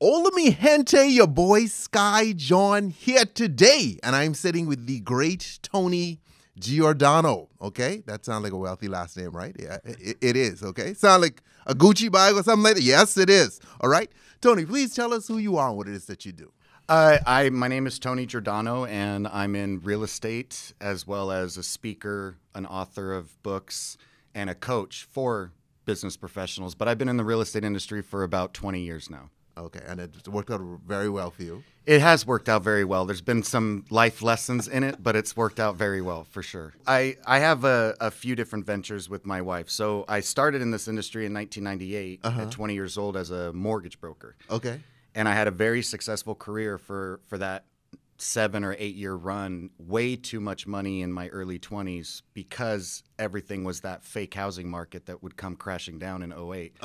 Hola mi gente, your boy Sky John here today, and I'm sitting with the great Tony Giordano. Okay, that sounds like a wealthy last name, right? Yeah, it is. Okay, sound like a Gucci bag or something like that. Yes, it is. All right, Tony, please tell us who you are and what it is that you do. My name is Tony Giordano, and I'm in real estate as well as a speaker, an author of books, and a coach for business professionals. But I've been in the real estate industry for about 20 years now. Okay, and it's worked out very well for you. It has worked out very well. There's been some life lessons in it, but it's worked out very well for sure. I have a few different ventures with my wife. So I started in this industry in 1998 at 20 years old as a mortgage broker. Okay. And I had a very successful career for that 7 or 8 year run. Way too much money in my early 20s because everything was that fake housing market that would come crashing down in 08.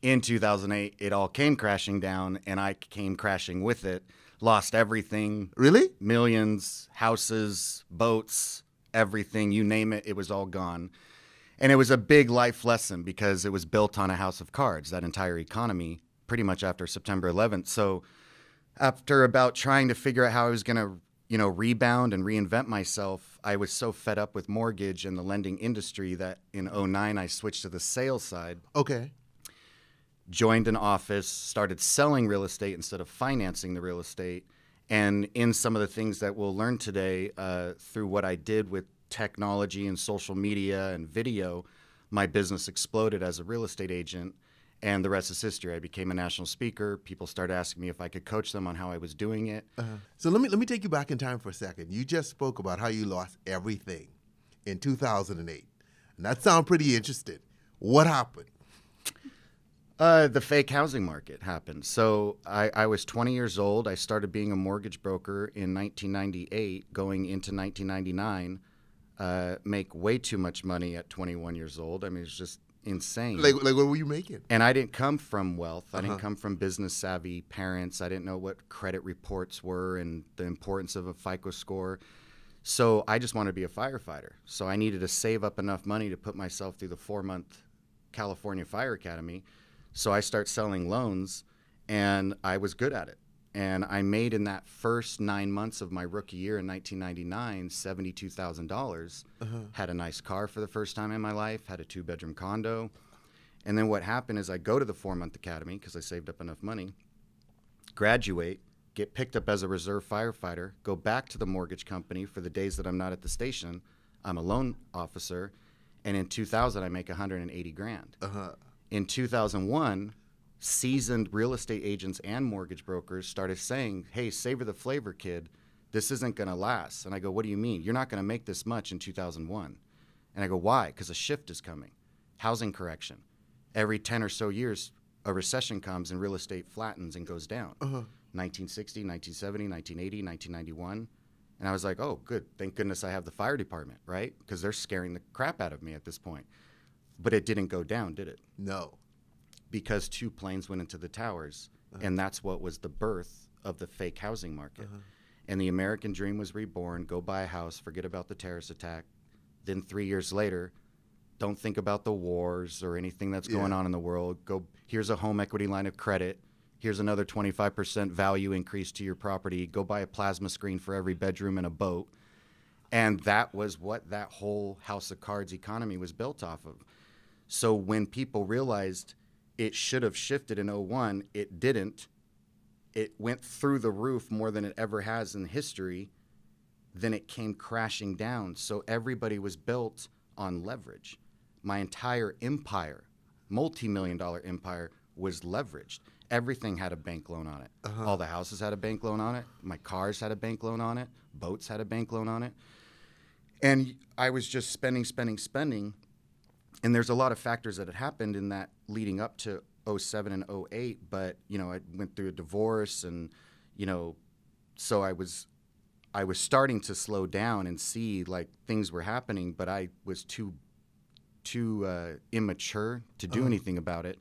In 2008, it all came crashing down, and I came crashing with it. Lost everything. Really? Millions, houses, boats, everything, you name it, it was all gone. And it was a big life lesson because it was built on a house of cards, that entire economy, pretty much after September 11th. So after about trying to figure out how I was going to, rebound and reinvent myself, I was so fed up with mortgage and the lending industry that in 09, I switched to the sales side. Okay. Joined an office, started selling real estate instead of financing the real estate. And in some of the things that we'll learn today through what I did with technology and social media and video, my business exploded as a real estate agent. And the rest is history. I became a national speaker. People started asking me if I could coach them on how I was doing it. So let me take you back in time for a second. You just spoke about how you lost everything in 2008. And that sounds pretty interesting. What happened? The fake housing market happened. So I was 20 years old. I started being a mortgage broker in 1998, going into 1999, make way too much money at 21 years old. I mean, it's just insane. Like what were you making? And I didn't come from wealth. I didn't come from business savvy parents. I didn't know what credit reports were and the importance of a FICO score. So I just wanted to be a firefighter. So I needed to save up enough money to put myself through the 4-month California Fire Academy. So I start selling loans, and I was good at it. And I made in that first 9 months of my rookie year in 1999, $72,000. Had a nice car for the first time in my life, had a 2-bedroom condo. And then what happened is I go to the 4-month academy because I saved up enough money, graduate, get picked up as a reserve firefighter, go back to the mortgage company for the days that I'm not at the station. I'm a loan officer. And in 2000, I make $180,000. In 2001, seasoned real estate agents and mortgage brokers started saying, hey, savor the flavor, kid. This isn't going to last. And I go, what do you mean? You're not going to make this much in 2001. And I go, why? Because a shift is coming. Housing correction. Every 10 or so years, a recession comes and real estate flattens and goes down. 1960, 1970, 1980, 1991. And I was like, oh, good. Thank goodness I have the fire department, right? Because they're scaring the crap out of me at this point. But it didn't go down, did it? No. Because 2 planes went into the towers, and that's what was the birth of the fake housing market. And the American dream was reborn. Go buy a house, forget about the terrorist attack. Then 3 years later, don't think about the wars or anything that's going on in the world. Go, here's a home equity line of credit. Here's another 25% value increase to your property. Go buy a plasma screen for every bedroom and a boat. And that was what that whole house of cards economy was built off of. So when people realized it should have shifted in 01, it didn't. It went through the roof more than it ever has in history. Then it came crashing down. So everybody was built on leverage. My entire empire, multi-million-dollar empire, was leveraged. Everything had a bank loan on it. All the houses had a bank loan on it. My cars had a bank loan on it. Boats had a bank loan on it. And I was just spending. And there's a lot of factors that had happened in that leading up to 07 and 08. But, I went through a divorce and, so I was starting to slow down and see like things were happening, but I was too immature to do anything about it.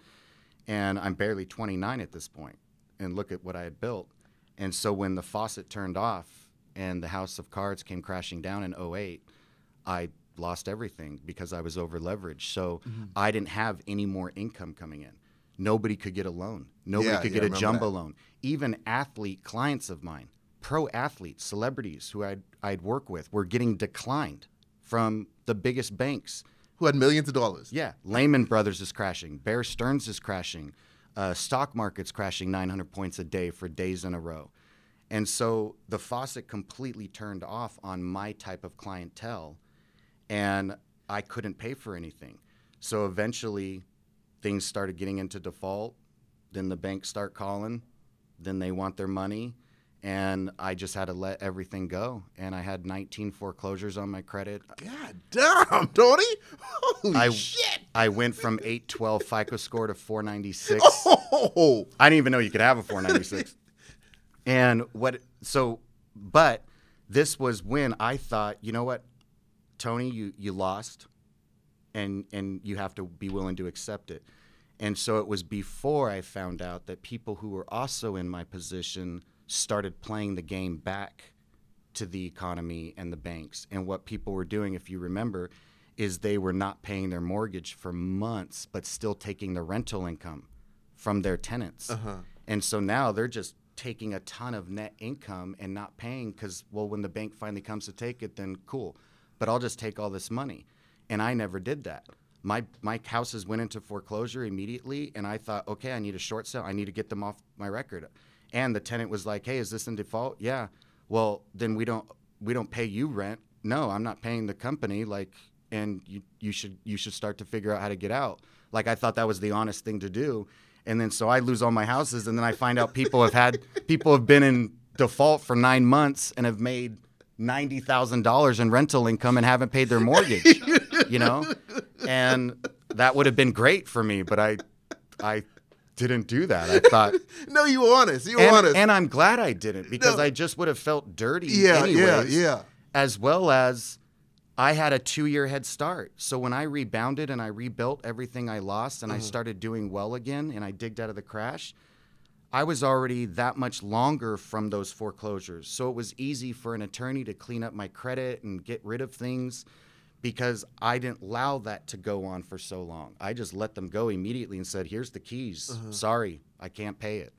And I'm barely 29 at this point. And look at what I had built. And so when the faucet turned off and the house of cards came crashing down in 08, I lost everything because I was over leveraged. So I didn't have any more income coming in. nobody could get a loan. Nobody could get a jumbo loan. Even athlete clients of mine, pro athletes, celebrities who I'd work with were getting declined from the biggest banks. Who had millions of dollars. Yeah. Lehman Brothers is crashing. Bear Stearns is crashing. Stock market's crashing 900 points a day for days in a row. And so the faucet completely turned off on my type of clientele, and I couldn't pay for anything. So eventually things started getting into default. Then the banks start calling. Then they want their money. And I just had to let everything go. And I had 19 foreclosures on my credit. God damn, Tony. Holy shit. I went from 812 FICO score to 496. Oh. I didn't even know you could have a 496. But this was when I thought, you know what, Tony, you lost, and you have to be willing to accept it. And so it was before I found out that people who were also in my position started playing the game back to the economy and the banks. And what people were doing, if you remember, is they were not paying their mortgage for months, but still taking the rental income from their tenants. Uh-huh. And so now they're just taking a ton of net income and not paying because, well, when the bank finally comes to take it, then cool. But I'll just take all this money. And I never did that. My houses went into foreclosure immediately, and I thought, okay, I need a short sale. I need to get them off my record. And the tenant was like, hey, is this in default? Yeah. Well, then we don't pay you rent. No, I'm not paying the company. And you should start to figure out how to get out. Like, I thought that was the honest thing to do. And then so I lose all my houses, and then I find out people have been in default for 9 months and have made $90,000 in rental income and haven't paid their mortgage. You know, and that would have been great for me, but I didn't do that. I thought, no, you were honest. You were honest, and I'm glad I didn't, because I just would have felt dirty. Anyways, as well as I had a 2-year head start. So when I rebounded and I rebuilt everything I lost, and I started doing well again, and I digged out of the crash, I was already that much longer from those foreclosures. So it was easy for an attorney to clean up my credit and get rid of things, because I didn't allow that to go on for so long. I just let them go immediately and said, here's the keys. Sorry, I can't pay it.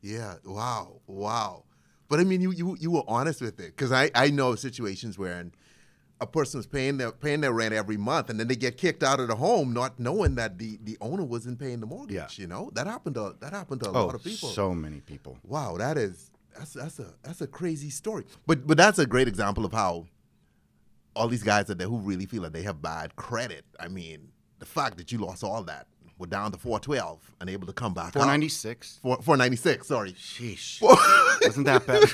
Yeah, wow. But I mean, you were honest with it, because I know situations where a person was paying their rent every month, and then they get kicked out of the home not knowing that the owner wasn't paying the mortgage. Yeah. You know, that happened to a lot of people. So many people. Wow, that's a crazy story. But that's a great example of how all these guys out there who really feel like they have bad credit. I mean, the fact that you lost all that, were down to 412, unable to come back 496. 496, sorry. Sheesh. Wasn't that bad?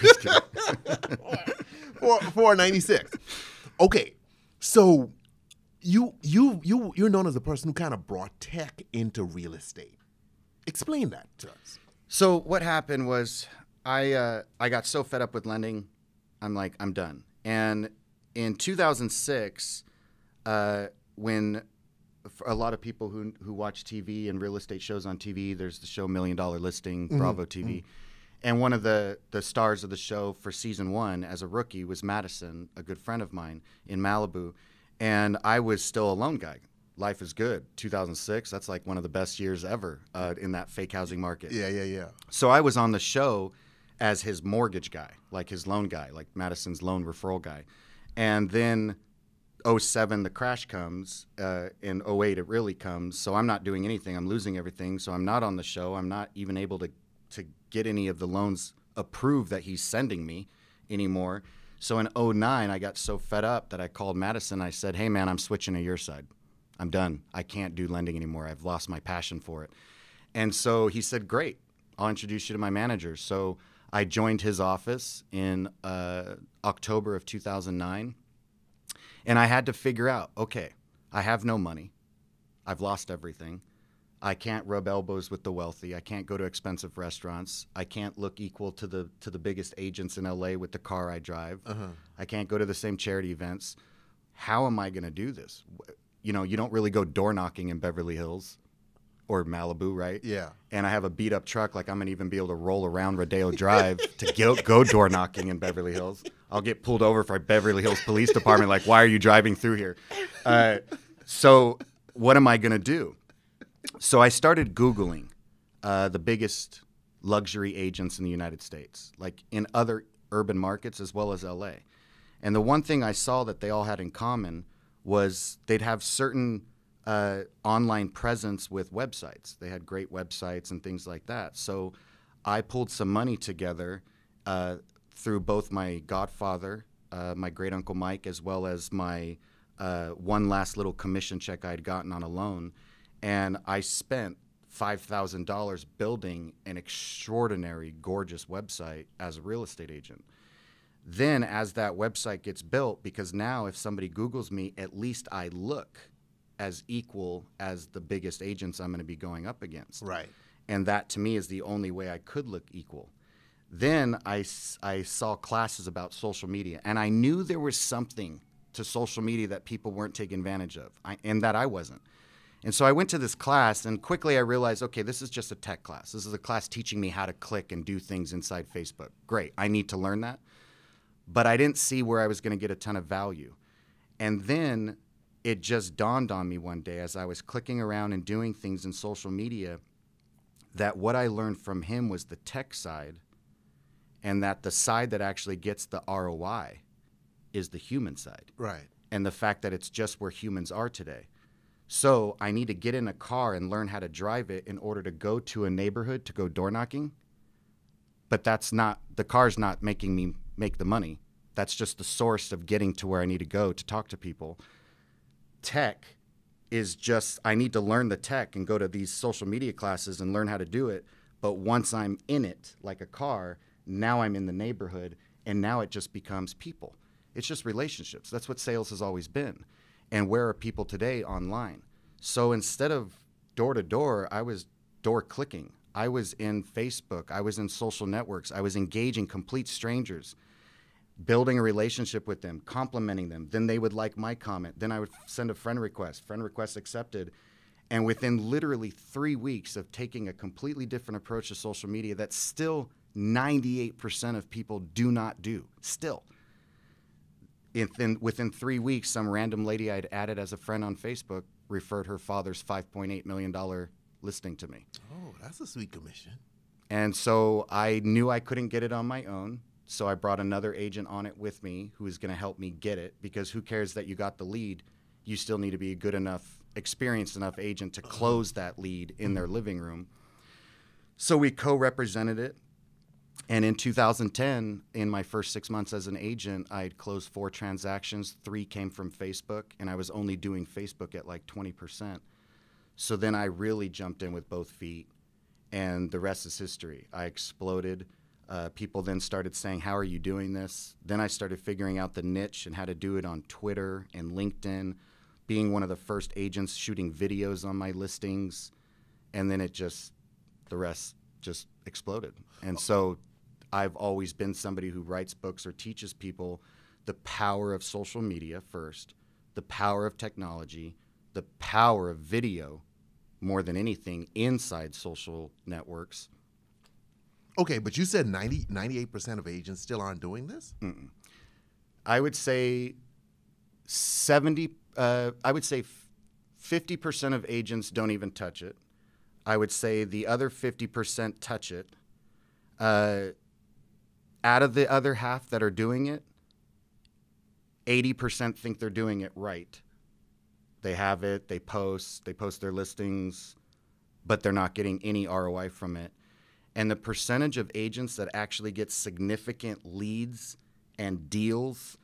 496. Okay, so you're known as a person who kind of brought tech into real estate. Explain that to us. So what happened was I got so fed up with lending, I'm like, I'm done. And in 2006, when for a lot of people who watch TV and real estate shows on TV, there's the show $1 Million Listing, Bravo TV. And one of the stars of the show for season 1 as a rookie was Madison, a good friend of mine in Malibu. And I was still a loan guy. Life is good. 2006, that's like one of the best years ever in that fake housing market. Yeah. So I was on the show as his mortgage guy, like his loan guy, like Madison's loan referral guy. And then 07, the crash comes. In 08, it really comes. So I'm not doing anything. I'm losing everything. So I'm not on the show. I'm not even able to get any of the loans approved that he's sending me anymore. So in 09, I got so fed up that I called Madison. I said, hey, man, I'm switching to your side. I'm done. I can't do lending anymore. I've lost my passion for it. And so he said, great. I'll introduce you to my manager. So I joined his office in October of 2009. And I had to figure out, okay, I have no money. I've lost everything. I can't rub elbows with the wealthy. I can't go to expensive restaurants. I can't look equal to the biggest agents in LA with the car I drive. I can't go to the same charity events. How am I going to do this? You know, you don't really go door knocking in Beverly Hills or Malibu, right? Yeah. And I have a beat up truck. Like, I'm going to even be able to roll around Rodeo Drive to go door knocking in Beverly Hills. I'll get pulled over for Beverly Hills Police Department. Like, why are you driving through here? So what am I going to do? So I started Googling the biggest luxury agents in the United States, like in other urban markets as well as LA. And the one thing I saw that they all had in common was they'd have certain online presence with websites. They had great websites and things like that. So I pulled some money together through both my godfather, my great uncle Mike, as well as my one last little commission check I had gotten on a loan. And I spent $5,000 building an extraordinary, gorgeous website as a real estate agent. Then as that website gets built, because now if somebody Googles me, at least I look as equal as the biggest agents I'm going to be going up against. Right. And that to me is the only way I could look equal. Then I saw classes about social media, and I knew there was something to social media that people weren't taking advantage of, and that I wasn't. And so I went to this class, and quickly I realized, okay, this is just a tech class. This is a class teaching me how to click and do things inside Facebook. Great, I need to learn that. But I didn't see where I was going to get a ton of value. And then it just dawned on me one day as I was clicking around and doing things in social media that what I learned from him was the tech side, and that the side that actually gets the ROI is the human side. Right. And the fact that it's just where humans are today. So I need to get in a car and learn how to drive it in order to go to a neighborhood to go door knocking. But that's not, the car's not making me make the money. That's just the source of getting to where I need to go to talk to people. Tech is just, I need to learn the tech and go to these social media classes and learn how to do it. But once I'm in it, like a car, now I'm in the neighborhood, and now it just becomes people. It's just relationships. That's what sales has always been. And where are people today? Online. So instead of door to door, I was door clicking. I was in Facebook. I was in social networks. I was engaging complete strangers, building a relationship with them, complimenting them. Then they would like my comment. Then I would send a friend request accepted. And within literally 3 weeks of taking a completely different approach to social media that still 98% of people do not do, still. Within 3 weeks, some random lady I'd added as a friend on Facebook referred her father's $5.8 million listing to me. Oh, that's a sweet commission. And so I knew I couldn't get it on my own. So I brought another agent on it with me who is going to help me get it, because who cares that you got the lead? You still need to be a good enough, experienced enough agent to close that lead in their living room. So we co-represented it. And in 2010, in my first 6 months as an agent, I had closed 4 transactions. 3 came from Facebook, and I was only doing Facebook at like 20%. So then I really jumped in with both feet, and the rest is history. I exploded. People then started saying, how are you doing this? Then I started figuring out the niche and how to do it on Twitter and LinkedIn, being one of the first agents shooting videos on my listings. And then the rest just exploded. And so I've always been somebody who writes books or teaches people the power of social media first, the power of technology, the power of video more than anything inside social networks. Okay, but you said 98% of agents still aren't doing this? Mm-mm. I would say 50% of agents don't even touch it. I would say the other 50% touch it. Out of the other half that are doing it, 80% think they're doing it right. They have it, they post their listings, but they're not getting any ROI from it. And the percentage of agents that actually get significant leads and deals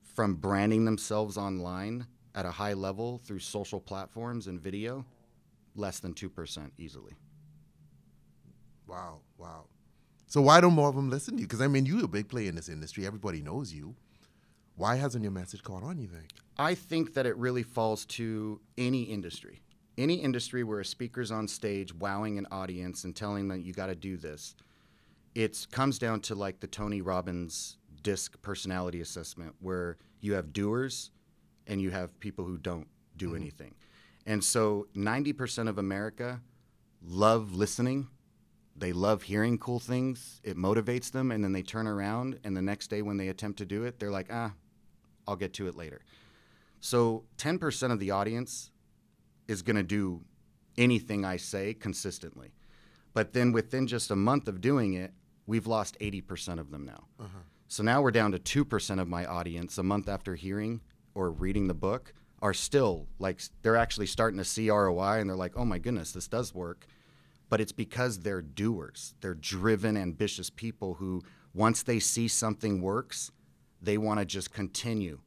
from branding themselves online at a high level through social platforms and video, less than 2% easily. Wow. So why don't more of them listen to you? Because, I mean, you're a big player in this industry. Everybody knows you. Why hasn't your message caught on, you think? I think that it really falls to any industry. Any industry where a speaker's on stage wowing an audience and telling them you got to do this. It comes down to like the Tony Robbins DISC personality assessment, where you have doers and you have people who don't do anything. And so 90% of America love listening. They love hearing cool things. It motivates them, and then they turn around, and the next day when they attempt to do it, they're like, I'll get to it later. So 10% of the audience is going to do anything I say consistently. But then within just a month of doing it, we've lost 80% of them now. So now we're down to 2% of my audience a month after hearing or reading the book are still like, they're actually starting to see ROI and they're like, oh my goodness, this does work. But it's because they're doers. They're driven, ambitious people who, once they see something works, they want to just continue.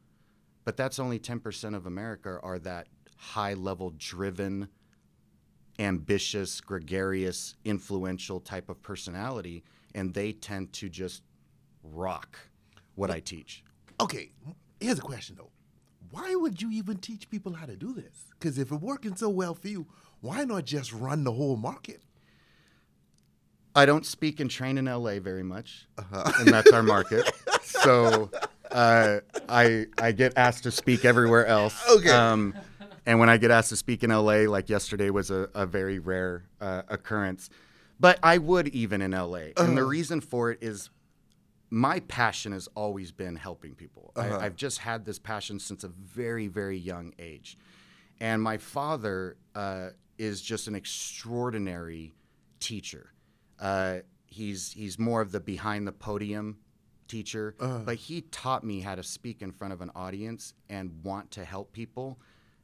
But that's only 10% of America are that high-level driven, ambitious, gregarious, influential type of personality, and they tend to just rock what I teach. Okay, here's a question, though. Why would you even teach people how to do this? Because if it's working so well for you, why not just run the whole market? I don't speak and train in LA very much, and that's our market. So I get asked to speak everywhere else. Okay. And when I get asked to speak in LA, like yesterday was a very rare occurrence. But I would even in LA. And the reason for it is my passion has always been helping people. I've just had this passion since a very, very young age. And my father is just an extraordinary teacher. He's more of the behind the podium teacher, but he taught me how to speak in front of an audience and want to help people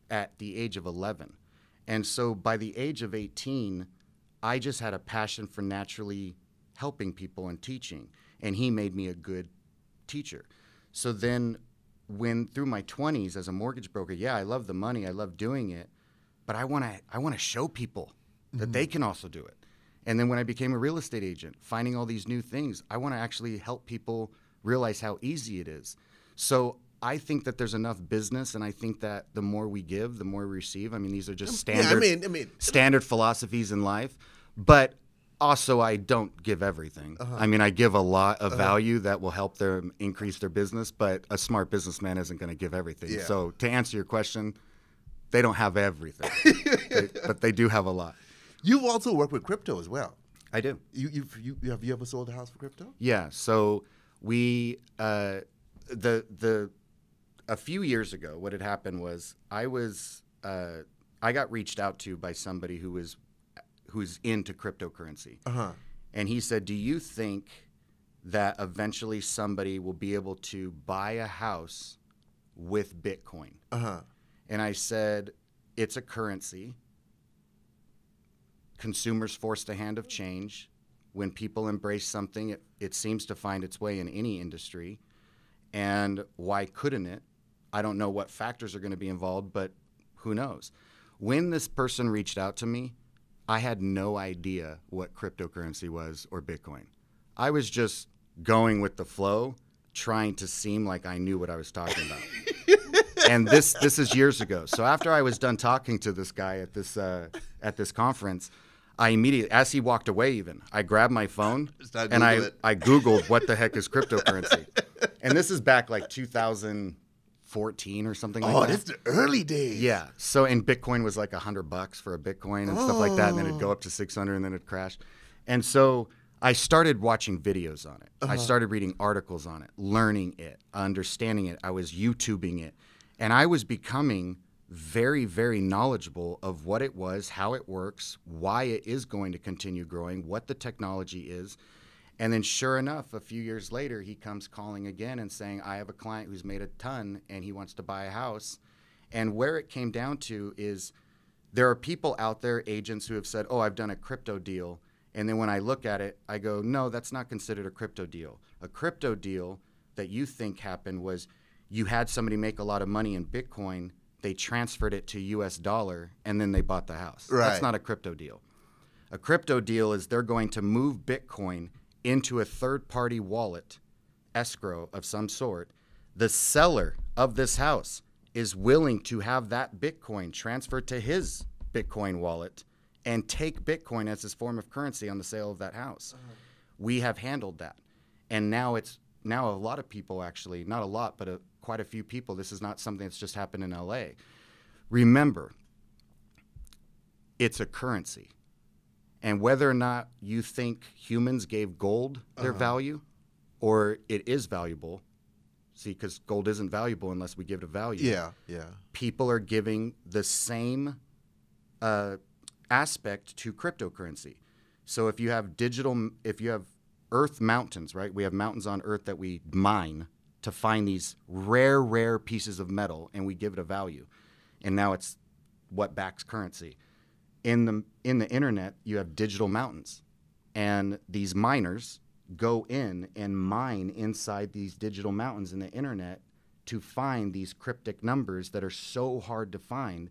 at the age of 11. And so by the age of 18, I just had a passion for naturally helping people and teaching, and he made me a good teacher. So then when through my 20s as a mortgage broker, yeah, I love the money, I love doing it, but I want to show people that they can also do it. And then when I became a real estate agent, finding all these new things, I want to actually help people realize how easy it is. So I think that there's enough business, and I think that the more we give, the more we receive. I mean, these are just standard, standard philosophies in life. But also, I don't give everything. I mean, I give a lot of value that will help them increase their business, but a smart businessman isn't going to give everything. Yeah. So to answer your question, they don't have everything, but they do have a lot. You've also worked with crypto as well. I do. Have you ever sold a house for crypto? Yeah. So we a few years ago, what had happened was I got reached out to by somebody who's into cryptocurrency, and he said, "Do you think that eventually somebody will be able to buy a house with Bitcoin?" And I said, "It's a currency. Consumers force the hand of change. When people embrace something, it seems to find its way in any industry. And why couldn't it? I don't know what factors are going to be involved, but who knows?" When this person reached out to me, I had no idea what cryptocurrency was or Bitcoin. I was just going with the flow, trying to seem like I knew what I was talking about. And this is years ago. So after I was done talking to this guy at this conference, I immediately, as he walked away even, I grabbed my phone and I Googled what the heck is cryptocurrency. And this is back like 2014 or something like that. Oh, this is the early days. Yeah. So, and Bitcoin was like $100 for a Bitcoin and stuff like that. And then it'd go up to 600 and then it'd crash. And so I started watching videos on it. I started reading articles on it, learning it, understanding it. I was YouTubing it. And I was becoming very, very knowledgeable of what it was, how it works, why it is going to continue growing, what the technology is. And then sure enough, a few years later, he comes calling again and saying, "I have a client who's made a ton and he wants to buy a house." And where it came down to is there are people out there, agents, who have said, "Oh, I've done a crypto deal." And then when I look at it, I go, "No, that's not considered a crypto deal. A crypto deal that you think happened was you had somebody make a lot of money in Bitcoin, they transferred it to US dollar, and then they bought the house." Right. That's not a crypto deal. A crypto deal is they're going to move Bitcoin into a third-party wallet, escrow of some sort. The seller of this house is willing to have that Bitcoin transferred to his Bitcoin wallet and take Bitcoin as his form of currency on the sale of that house. We have handled that. And now a lot of people actually, not a lot, but quite a few people, this is not something that's just happened in LA. Remember, it's a currency. And whether or not you think humans gave gold their value, or it is valuable, see, because gold isn't valuable unless we give it a value. Yeah, yeah. People are giving the same aspect to cryptocurrency. So if you have Earth mountains, right? We have mountains on Earth that we mine to find these rare pieces of metal, and we give it a value. And now it's what backs currency. In the internet, you have digital mountains, and these miners go in and mine inside these digital mountains in the internet to find these cryptic numbers that are so hard to find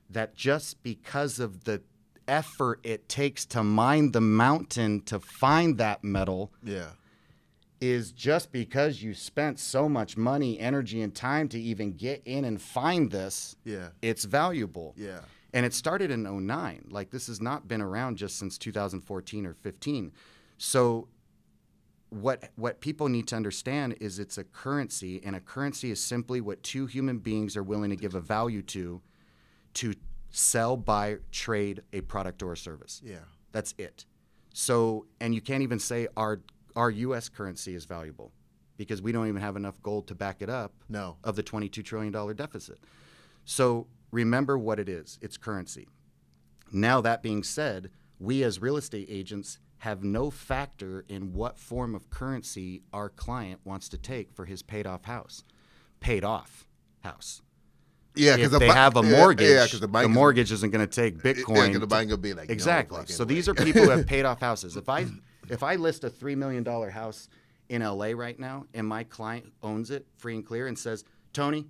that just because of the effort it takes to mine the mountain to find that metal is just because you spent so much money, energy, and time to even get in and find this, it's valuable. Yeah. And it started in 2009. Like, this has not been around just since 2014 or 15. So what people need to understand is it's a currency, and a currency is simply what two human beings are willing to give a value to sell, buy, trade a product or a service. Yeah. That's it. So, and you can't even say our U.S. currency is valuable because we don't even have enough gold to back it up of the $22 trillion deficit. So remember what it is. It's currency. Now, that being said, we as real estate agents have no factor in what form of currency our client wants to take for his paid off house. Yeah, if they have a mortgage, the mortgage isn't going to take Bitcoin. Yeah, because the bank will be like, exactly. No, so these are people who have paid off houses. If I list a $3 million house in LA right now, and my client owns it free and clear and says, Tony,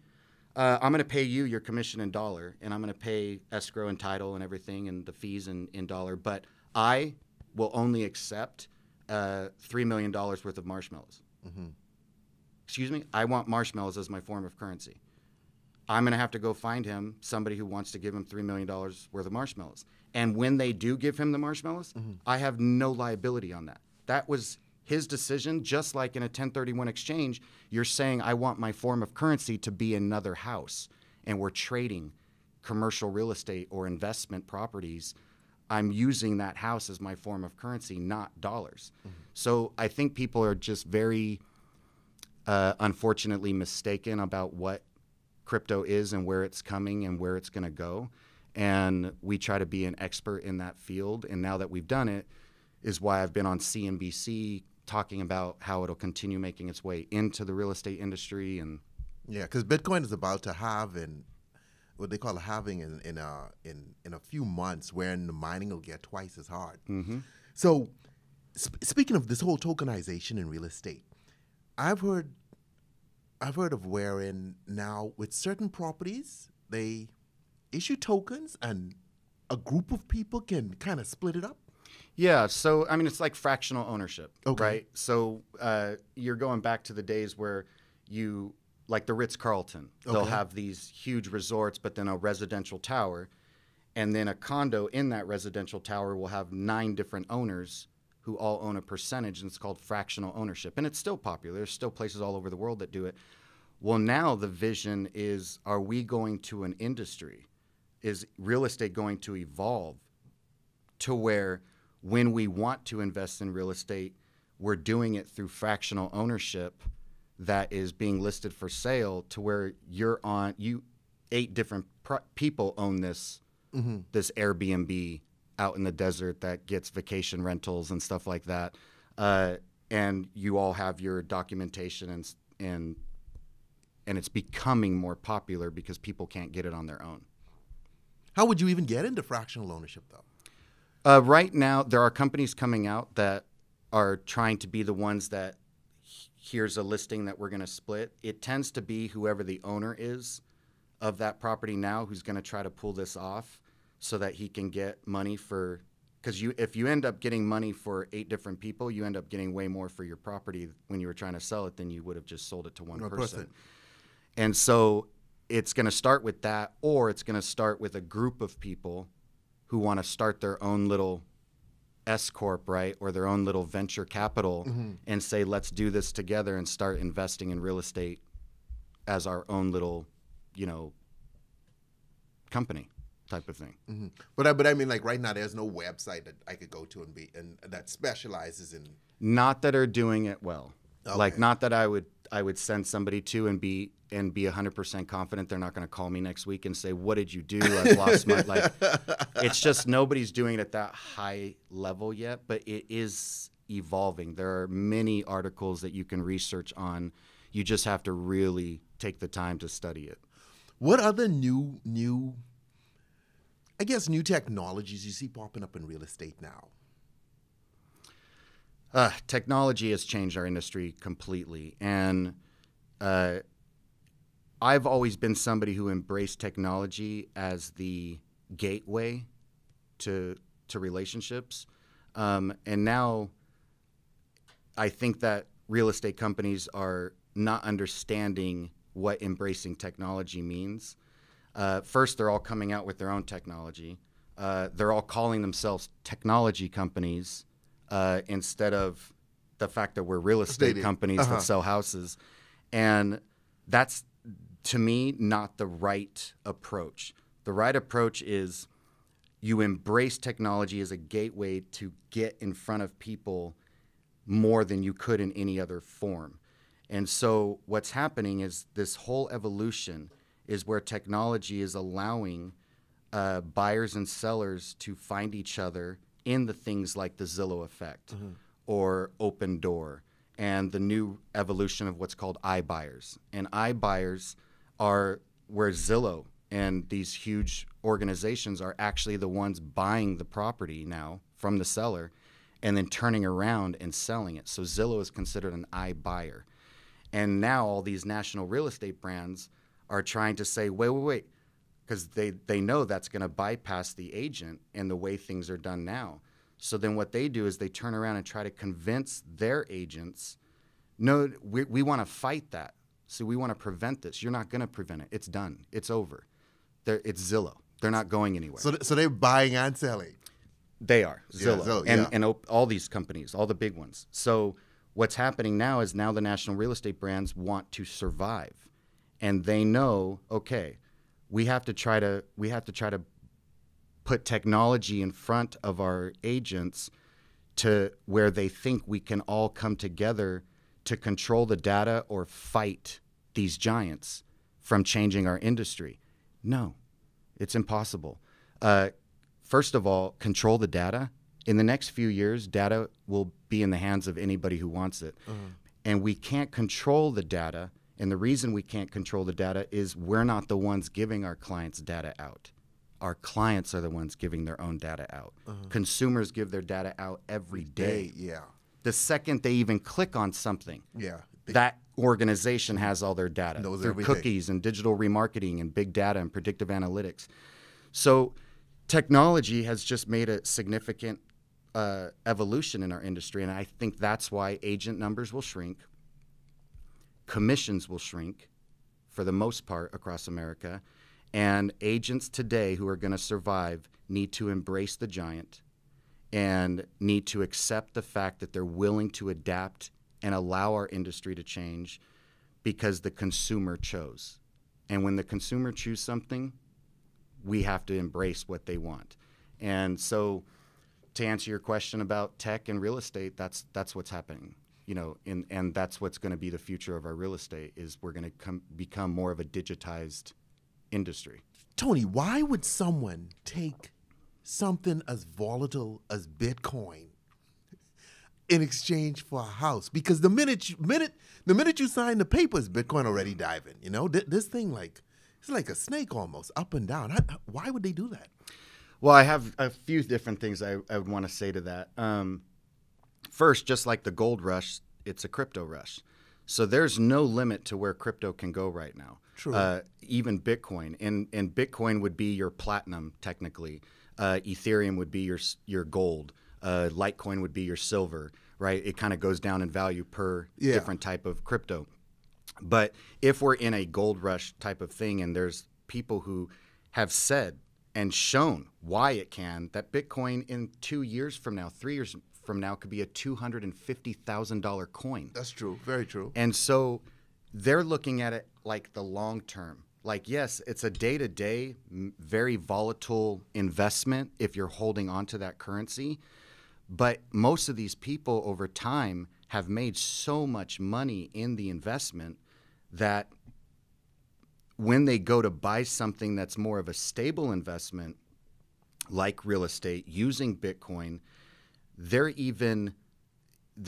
I'm going to pay you your commission in dollar, and I'm going to pay escrow and title and everything and the fees in dollar, but I will only accept $3 million worth of marshmallows. Mm-hmm. Excuse me? I want marshmallows as my form of currency. I'm going to have to go find him somebody who wants to give him $3 million worth of marshmallows. And when they do give him the marshmallows, I have no liability on that. That was his decision. Just like in a 1031 exchange, you're saying, I want my form of currency to be another house, and we're trading commercial real estate or investment properties. I'm using that house as my form of currency, not dollars. So I think people are just very unfortunately mistaken about what crypto is and where it's coming and where it's going to go. And we try to be an expert in that field. And now that we've done it is why I've been on CNBC talking about how it'll continue making its way into the real estate industry. And yeah, because Bitcoin is about to have what they call a halving in a few months, wherein the mining will get twice as hard. Mm-hmm. So speaking of this whole tokenization in real estate, I've heard of wherein now with certain properties, they issue tokens and a group of people can kind of split it up. Yeah. So, I mean, it's like fractional ownership, right? So you're going back to the days where like the Ritz-Carlton, they'll have these huge resorts, but then a residential tower. And then a condo in that residential tower will have 9 different owners who all own a percentage, and it's called fractional ownership. And it's still popular. There's still places all over the world that do it. Well, now the vision is, are we going to an industry? Is real estate going to evolve to where when we want to invest in real estate, we're doing it through fractional ownership that is being listed for sale, to where 8 different people own this Airbnb out in the desert that gets vacation rentals and stuff like that. And you all have your documentation and it's becoming more popular because people can't get it on their own. How would you even get into fractional ownership, though? Right now, there are companies coming out that are trying to be the ones that, here's a listing that we're going to split. It tends to be whoever the owner is of that property now who's going to try to pull this off so that he can get money for, because if you end up getting money for 8 different people, you end up getting way more for your property when you were trying to sell it than you would have just sold it to one person. And so it's going to start with that, or it's going to start with a group of people who want to start their own little S Corp, right, or their own little venture capital and say, let's do this together and start investing in real estate as our own little, company type of thing. Mm-hmm. But I mean, like right now, there's no website that I could go to and that specializes in. Not that are doing it well. Okay. Like, not that I would send somebody to and be 100% confident they're not going to call me next week and say, "What did you do? I've lost my like." It's just nobody's doing it at that high level yet, but it is evolving. There are many articles that you can research on. You just have to really take the time to study it. What other new technologies you see popping up in real estate now? Technology has changed our industry completely. And I've always been somebody who embraced technology as the gateway to relationships. And now I think that real estate companies are not understanding what embracing technology means. First, they're all coming out with their own technology. They're all calling themselves technology companies instead of the fact that we're real estate companies that sell houses. And that's, to me, not the right approach. The right approach is you embrace technology as a gateway to get in front of people more than you could in any other form. And so what's happening is this whole evolution is where technology is allowing buyers and sellers to find each other in the things like the Zillow effect or Open Door and the new evolution of what's called iBuyers. And iBuyers are where Zillow and these huge organizations are actually the ones buying the property now from the seller and then turning around and selling it. So Zillow is considered an iBuyer. And now all these national real estate brands are trying to say, wait, because they know that's going to bypass the agent and the way things are done now. So then what they do is they turn around and try to convince their agents, no, we want to fight that. So we want to prevent this. You're not going to prevent it. It's done. It's over. It's Zillow. They're not going anywhere. So they're buying and selling. They are, Zillow, yeah. and all these companies, all the big ones. So what's happening now is now the national real estate brands want to survive. And they know, okay, we have to try to put technology in front of our agents to where they think we can all come together to control the data or fight these giants from changing our industry. No, it's impossible. First of all, control the data. In the next few years, data will be in the hands of anybody who wants it. And we can't control the data. And the reason we can't control the data is we're not the ones giving our clients data out. Our clients are the ones giving their own data out. Consumers give their data out every day. Yeah. The second they even click on something, Yeah. that organization has all their data Knows through everything. cookies and digital remarketing and big data and predictive analytics. So technology has just made a significant evolution in our industry, and I think that's why agent numbers will shrink, commissions will shrink for the most part across America, and agents today who are going to survive need to embrace the giant and need to accept the fact that they're willing to adapt and allow our industry to change because the consumer chose. And when the consumer chooses something, we have to embrace what they want. And so to answer your question about tech and real estate, that's what's happening. You know, and that's what's going to be the future of our real estate is we're going to become more of a digitized industry. Tony, why would someone take something as volatile as Bitcoin in exchange for a house? Because the minute you sign the papers, Bitcoin already diving. You know, this thing it's like a snake almost, up and down. Why would they do that? Well, I have a few different things I would want to say to that. First, just like the gold rush, it's a crypto rush. So there's no limit to where crypto can go right now. True. Even Bitcoin. And Bitcoin would be your platinum, technically. Ethereum would be your gold. Litecoin would be your silver, right? It kind of goes down in value per different type of crypto. But if we're in a gold rush type of thing and there's people who have said and shown why it can, that Bitcoin in 2 years from now, 3 years from now, could be a $250,000 coin. That's true. Very true. And so they're looking at it like the long term. Like, yes, it's a day-to-day, very volatile investment if you're holding on to that currency. But most of these people over time have made so much money in the investment that when they go to buy something that's more of a stable investment, like real estate, using Bitcoin, they're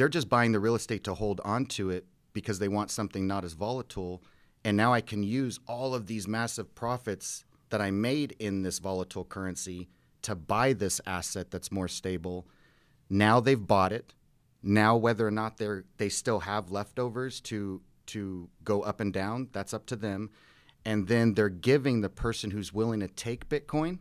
just buying the real estate to hold on to it because they want something not as volatile. And now I can use all of these massive profits that I made in this volatile currency to buy this asset that's more stable. Now they've bought it. Now whether or not they still have leftovers to go up and down, that's up to them. And then they're giving the person who's willing to take Bitcoin.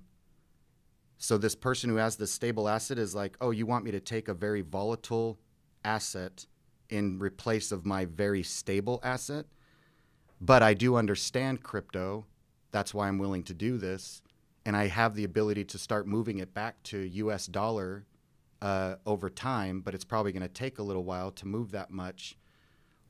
So this person who has this stable asset is like, oh, you want me to take a very volatile asset in replace of my very stable asset? But I do understand crypto. That's why I'm willing to do this. And I have the ability to start moving it back to US dollar over time, but it's probably going to take a little while to move that much.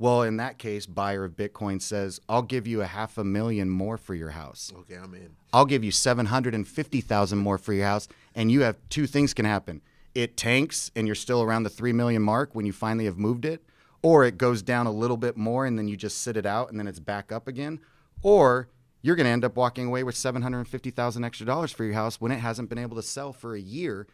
Well, in that case, buyer of Bitcoin says, I'll give you $500,000 more for your house. Okay, I'm in. I'll give you $750,000 more for your house. And you have two things can happen. It tanks and you're still around the 3 million mark when you finally have moved it, or it goes down a little bit more and then you just sit it out and then it's back up again, or you're going to end up walking away with $750,000 extra dollars for your house when it hasn't been able to sell for a year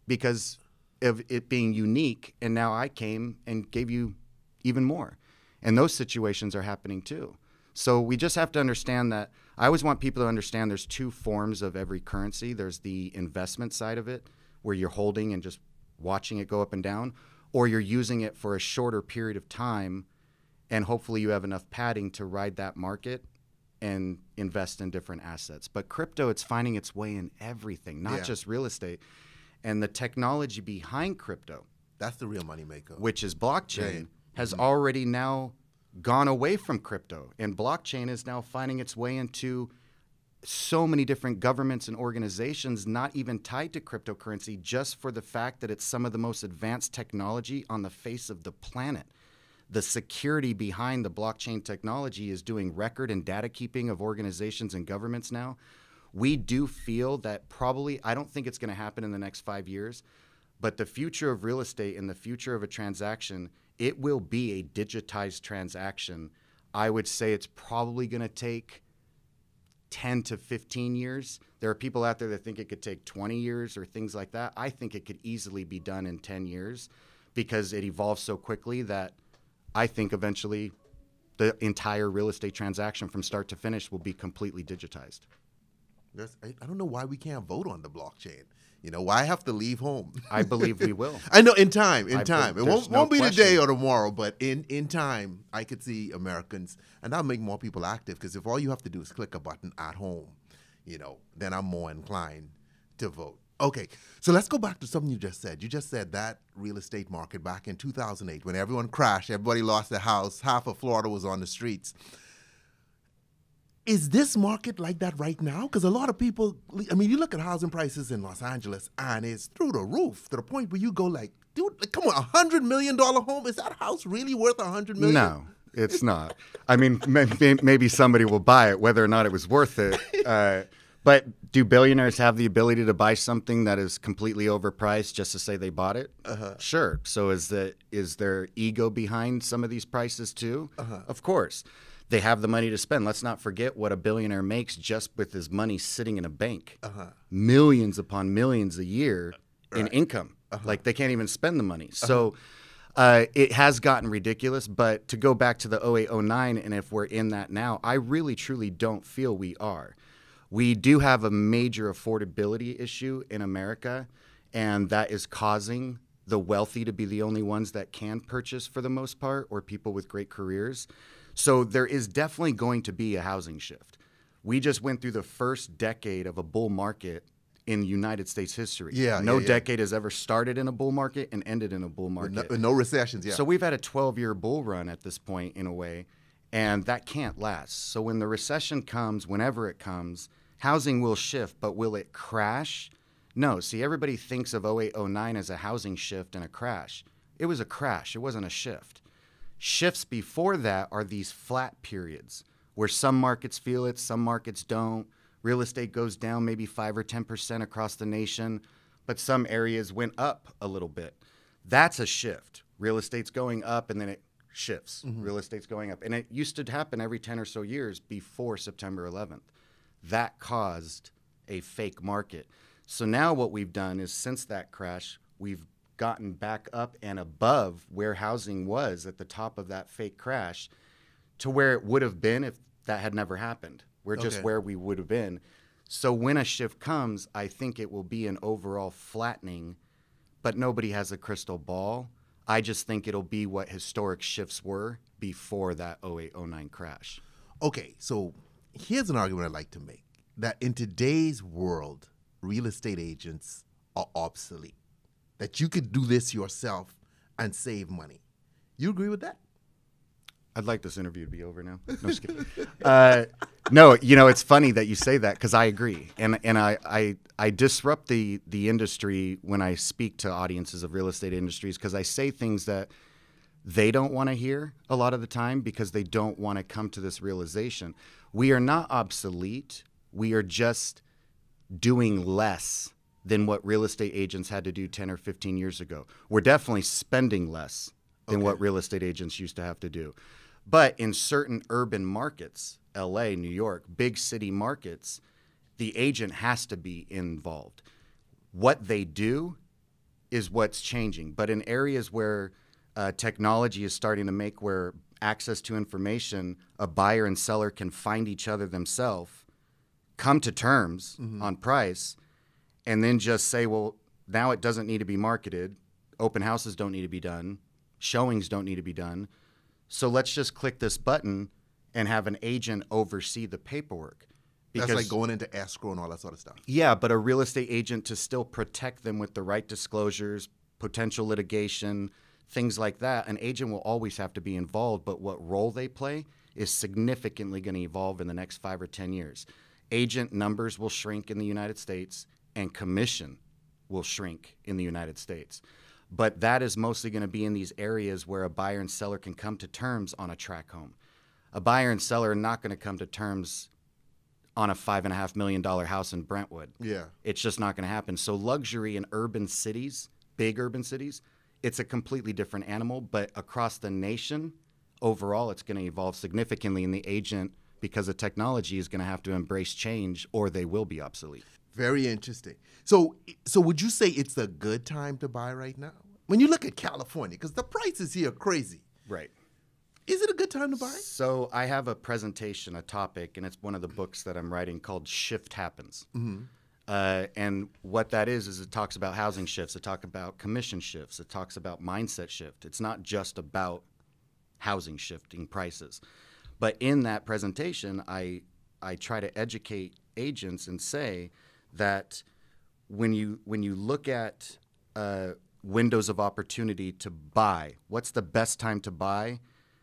because of it being unique. And now I came and gave you even more. And those situations are happening too. So we just have to understand that. I always want people to understand there's two forms of every currency. There's the investment side of it, where you're holding and just watching it go up and down, or you're using it for a shorter period of time, and hopefully you have enough padding to ride that market and invest in different assets. But crypto, it's finding its way in everything, not just real estate. And the technology behind crypto, that's the real moneymaker, which is blockchain, has already now gone away from crypto. And blockchain is now finding its way into so many different governments and organizations not even tied to cryptocurrency, just for the fact that it's some of the most advanced technology on the face of the planet. The security behind the blockchain technology is doing record and data keeping of organizations and governments now. We do feel that probably, I don't think it's going to happen in the next 5 years, but the future of real estate and the future of a transaction, it will be a digitized transaction. I would say it's probably going to take 10 to 15 years. There are people out there that think it could take 20 years or things like that. I think it could easily be done in 10 years because it evolves so quickly that I think eventually the entire real estate transaction from start to finish will be completely digitized. I don't know why we can't vote on the blockchain. You know, why I have to leave home? I believe we will. I know, in time. It won't be question. today or tomorrow, but in time, I could see Americans, and that'll make more people active, because if all you have to do is click a button at home, you know, then I'm more inclined to vote. Okay, so let's go back to something you just said. You just said that real estate market back in 2008, when everyone crashed, everybody lost their house, half of Florida was on the streets. Is this market like that right now? Because a lot of people, I mean, you look at housing prices in Los Angeles and it's through the roof to the point where you go like, dude, like, come on, $100 million home? Is that house really worth $100 million? No, it's not. I mean, maybe somebody will buy it, whether or not it was worth it. But do billionaires have the ability to buy something that is completely overpriced just to say they bought it? Sure. So is there ego behind some of these prices too? Of course. They have the money to spend. Let's not forget what a billionaire makes just with his money sitting in a bank. Millions upon millions a year in income. Like, they can't even spend the money. So it has gotten ridiculous. But to go back to the 08, 09, and if we're in that now, I really, truly don't feel we are. We do have a major affordability issue in America, and that is causing the wealthy to be the only ones that can purchase for the most part, or people with great careers. So there is definitely going to be a housing shift. We just went through the first decade of a bull market in United States history. No decade has ever started in a bull market and ended in a bull market. No recessions, So we've had a 12-year bull run at this point, in a way, and that can't last. So when the recession comes, whenever it comes, housing will shift, but will it crash? No. See, everybody thinks of 08, 09 as a housing shift and a crash. It was a crash. It wasn't a shift. Shifts before that are these flat periods where some markets feel it, some markets don't. Real estate goes down maybe 5 or 10% across the nation, but some areas went up a little bit. That's a shift. Real estate's going up, and then it shifts. Real estate's going up. And it used to happen every 10 or so years before September 11th. That caused a fake market. So now what we've done is, since that crash, we've gotten back up and above where housing was at the top of that fake crash to where it would have been if that had never happened. We're just where we would have been. So when a shift comes, I think it will be an overall flattening, but nobody has a crystal ball. I just think it'll be what historic shifts were before that 08-09 crash. Okay, so here's an argument I'd like to make, that in today's world, real estate agents are obsolete, that you could do this yourself and save money. You agree with that? I'd like this interview to be over now. No, just kidding. No, it's funny that you say that, because I agree. And I disrupt the industry when I speak to audiences of real estate industries, because I say things that they don't want to hear a lot of the time, because they don't want to come to this realization. We are not obsolete. We are just doing less than what real estate agents had to do 10 or 15 years ago. We're definitely spending less than what real estate agents used to have to do. But in certain urban markets, LA, New York, big city markets, the agent has to be involved. What they do is what's changing. But in areas where technology is starting to make where access to information, a buyer and seller can find each other themselves, come to terms on price, and then just say, well, now it doesn't need to be marketed. Open houses don't need to be done. Showings don't need to be done. So let's just click this button and have an agent oversee the paperwork. Because, that's like going into escrow and all that sort of stuff. Yeah, but a real estate agent to still protect them with the right disclosures, potential litigation, things like that. An agent will always have to be involved, but what role they play is significantly going to evolve in the next 5 or 10 years. Agent numbers will shrink in the United States, and commission will shrink in the United States. But that is mostly going to be in these areas where a buyer and seller can come to terms on a tract home. A buyer and seller are not going to come to terms on a $5.5 million house in Brentwood. Yeah. It's just not going to happen. So luxury in urban cities, big urban cities, it's a completely different animal. But across the nation, overall, it's going to evolve significantly. And the agent, because of technology, is going to have to embrace change, or they will be obsolete. Very interesting. So would you say it's a good time to buy right now? When you look at California, because the prices here are crazy. Right. Is it a good time to buy? So I have a presentation, a topic, and it's one of the books that I'm writing called Shift Happens. And what that is it talks about housing shifts. It talks about commission shifts. It talks about mindset shift. It's not just about housing shifting prices. But in that presentation, I try to educate agents and say that when you look at windows of opportunity to buy, what's the best time to buy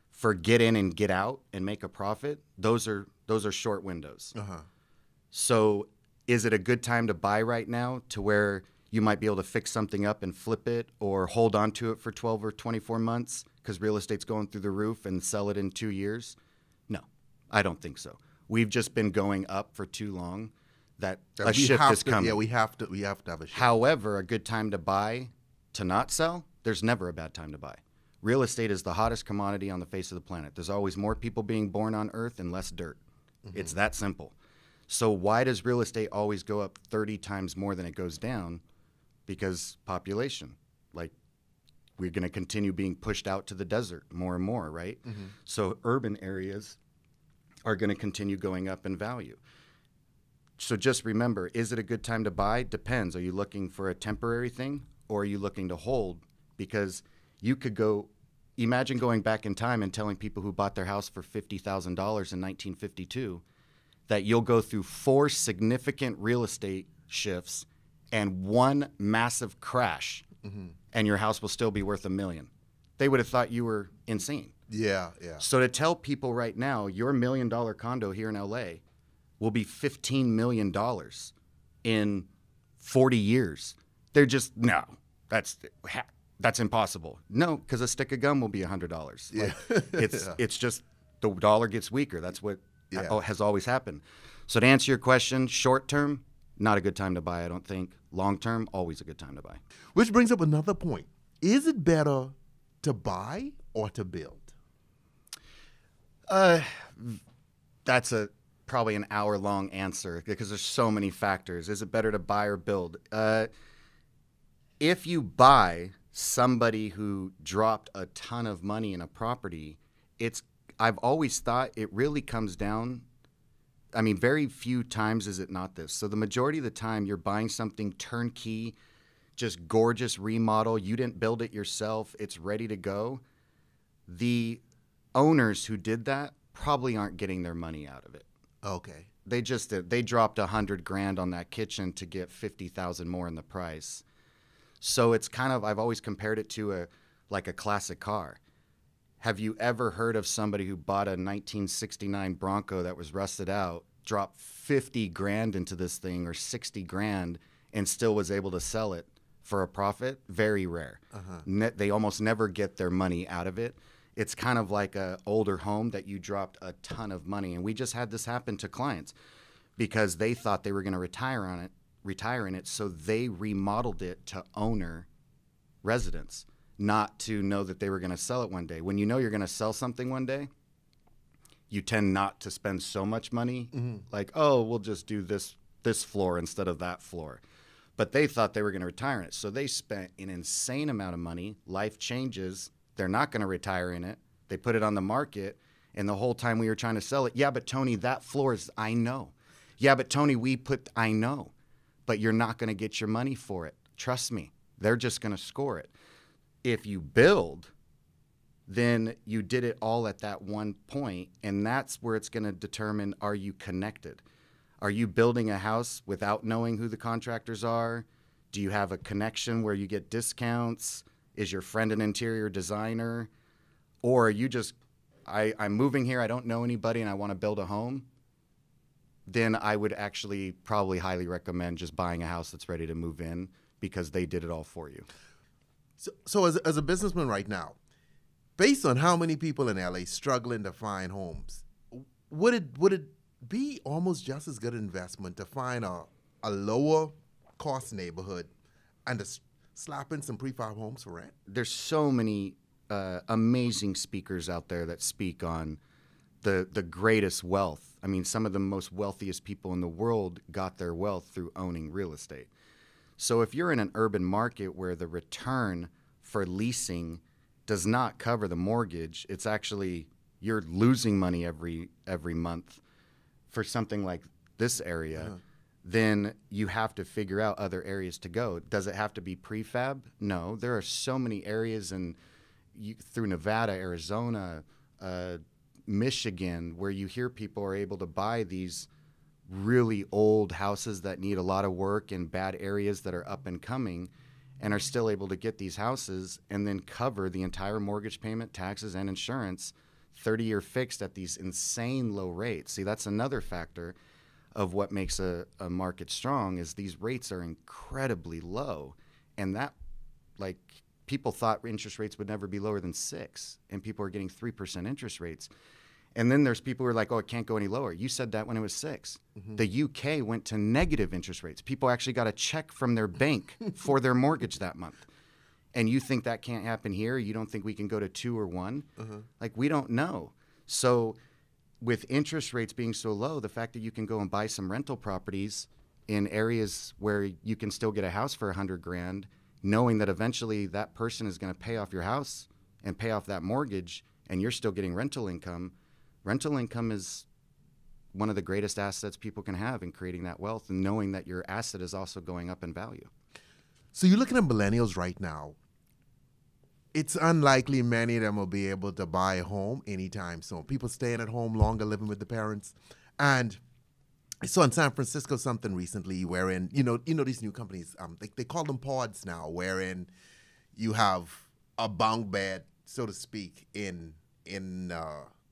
for get in and get out and make a profit? Those are short windows. So is it a good time to buy right now, to where you might be able to fix something up and flip it, or hold on to it for 12 or 24 months because real estate's going through the roof, and sell it in 2 years? No, I don't think so. We've just been going up for too long. That a shift is coming. Yeah, we have to have a shift. However, a good time to buy, to not sell, there's never a bad time to buy. Real estate is the hottest commodity on the face of the planet. There's always more people being born on earth and less dirt. It's that simple. So why does real estate always go up 30 times more than it goes down? Because population. Like, we're going to continue being pushed out to the desert more and more, right? So urban areas are going to continue going up in value. So just remember, is it a good time to buy? Depends. Are you looking for a temporary thing, or are you looking to hold? Because you could imagine going back in time and telling people who bought their house for $50,000 in 1952 that you'll go through 4 significant real estate shifts and 1 massive crash, and your house will still be worth $1 million. They would have thought you were insane. Yeah. So to tell people right now, your $1 million condo here in LA will be $15 million in 40 years. They're just, no, that's impossible. No, because a stick of gum will be $100. Yeah. It's just the dollar gets weaker. That's what has always happened. So to answer your question, short term, not a good time to buy, I don't think. Long term, always a good time to buy. Which brings up another point. Is it better to buy or to build? That's probably an hour-long answer because there's so many factors. Is it better to buy or build? If you buy somebody who dropped a ton of money in a property, I've always thought it really comes down. I mean, very few times is it not this. So the majority of the time you're buying something turnkey, just gorgeous remodel. You didn't build it yourself. It's ready to go. The owners who did that probably aren't getting their money out of it. Okay. They just did. They dropped $100,000 on that kitchen to get $50,000 more in the price. So it's kind of, I've always compared it to like a classic car. Have you ever heard of somebody who bought a 1969 Bronco that was rusted out, dropped $50,000 into this thing or $60,000 and still was able to sell it for a profit? Very rare. They almost never get their money out of it. It's kind of like an older home that you dropped a ton of money. And we just had this happen to clients because they thought they were going to retire in it. So they remodeled it to owner residence, not to know that they were going to sell it one day. When you know you're going to sell something one day, you tend not to spend so much money. Like, oh, we'll just do this floor instead of that floor. But they thought they were going to retire in it. So they spent an insane amount of money. Life changes. They're not going to retire in it. They put it on the market. And the whole time we were trying to sell it, yeah, but Tony, that floor is, I know. Yeah, but Tony, I know. But you're not going to get your money for it. Trust me. They're just going to score it. If you build, then you did it all at that one point, and that's where it's going to determine, are you connected? Are you building a house without knowing who the contractors are? Do you have a connection where you get discounts? Is your friend an interior designer? Or are you just, I'm moving here, I don't know anybody, and I want to build a home? Then I would actually probably highly recommend just buying a house that's ready to move in because they did it all for you. So as a businessman right now, based on how many people in LA struggling to find homes, would it be almost just as good an investment to find a lower cost neighborhood and to slap in some prefab homes for rent? There's so many amazing speakers out there that speak on the greatest wealth. I mean, some of the most wealthiest people in the world got their wealth through owning real estate. So if you're in an urban market where the return for leasing does not cover the mortgage, it's actually you're losing money every month for something like this area, then you have to figure out other areas to go. Does it have to be prefab? No. There are so many areas through Nevada, Arizona, Michigan, where you hear people are able to buy these really old houses that need a lot of work in bad areas that are up and coming and are still able to get these houses and then cover the entire mortgage payment, taxes, and insurance, 30-year fixed at these insane low rates. See, that's another factor of what makes a market strong is these rates are incredibly low. And that, like, people thought interest rates would never be lower than 6%, and people are getting 3% interest rates. And then there's people who are like, oh, it can't go any lower. You said that when it was 6%. The UK went to negative interest rates. People actually got a check from their bank for their mortgage that month. And you think that can't happen here? You don't think we can go to 2 or 1? Like, we don't know. So with interest rates being so low, the fact that you can go and buy some rental properties in areas where you can still get a house for $100,000, knowing that eventually that person is going to pay off your house and pay off that mortgage, and you're still getting rental income. Rental income is one of the greatest assets people can have in creating that wealth and knowing that your asset is also going up in value. So you're looking at millennials right now. It's unlikely many of them will be able to buy a home anytime soon. People staying at home longer, living with the parents. And I saw in San Francisco something recently wherein, you know these new companies, they call them pods now, wherein you have a bunk bed, so to speak, in